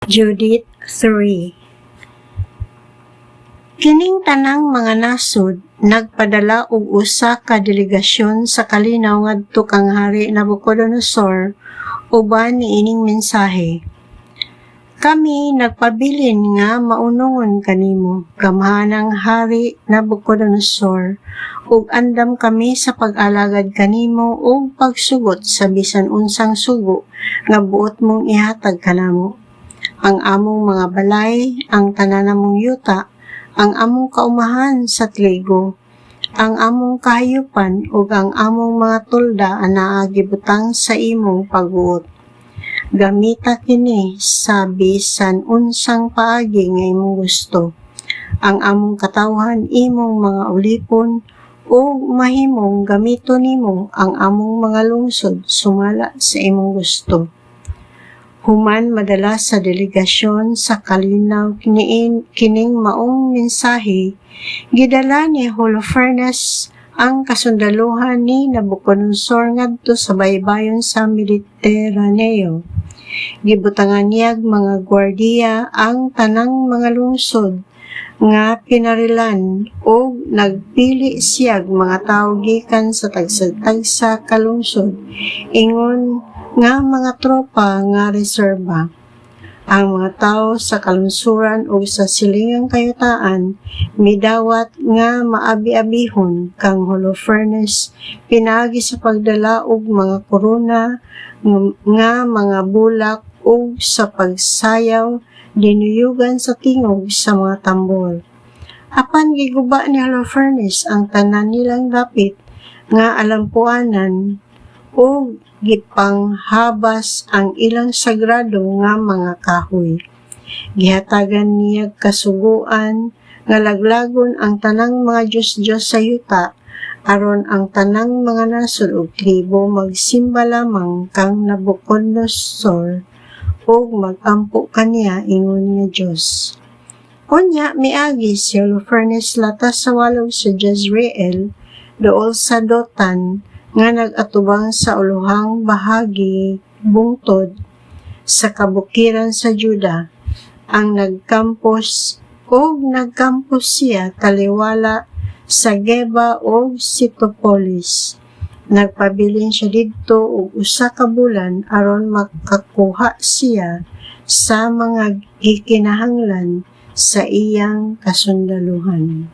Judith 3. Kining tanang mga nasod nagpadala og usa ka delegasyon sa kalinaw ngadto kang Hari Nabucodonosor uban niining mensahe. Kami nagpabilin nga maunongon kanimo, gamhanang Hari Nabucodonosor, ug andam kami sa pag-alagad kanimo ug pagsugot sa bisan unsang sugo nga buot mong ihatag kanamo. Ang among mga balay, ang tanan namong yuta, ang among kaumahan sa trigo, ang among kahayupan ug ang among mga tulda anaa gibutang sa imong pagbuot. Gamita kini sa bisan unsang paagi nga imong gusto. Ang among katawhan imong mga ulipon ug mahimong gamiton nimo ang among mga lungsod sumala sa imong gusto. Human madala sa delegasyon sa kalinaw kining maong mensahe, gidala ni Holofernes ang kasundaluhan ni Nabucodonosor ngadto sa baybayon sa Mediteraneo. Gibutangan niyag mga gwardiya ang tanang mga lungsod nga pinarilan ug nagpili siyag mga tawo gikan sa tagsag-tagsa ka lungsod ingon nga mga tropa nga reserba. Ang mga tawo sa kalungsuran o sa silingang kayutaan midawat nga maabi-abihon kang Holofernes pinaagi sa pagdala og mga korona nga mga bulak o sa pagsayaw dinuyugan sa tingog sa mga tambol. Apan giguba ni Holofernes ang tanan nilang dapit nga alampuanan o gipanghabas ang ilang sagrado nga mga kahoy. Gihatagan niya kasuguan nga laglagon ang tanang mga Diyos-Diyos sa yuta aron ang tanang mga nasod ug tribo magsimba lamang kang Nabucodonosor ug magampo kaniya ingon nga Dios. Unya miagi si Holofernes latas sa walog sa Jezreel duol sa Dotan nga nag-atubang sa uluhang bahagi bungtod sa kabukiran sa Juda. Ang nagkampos siya taliwala sa Geba o Sitopolis. Nagpabilin siya didto og usa ka bulan aron makakuha siya sa mga gikinahanglan sa iyang kasundaluhan.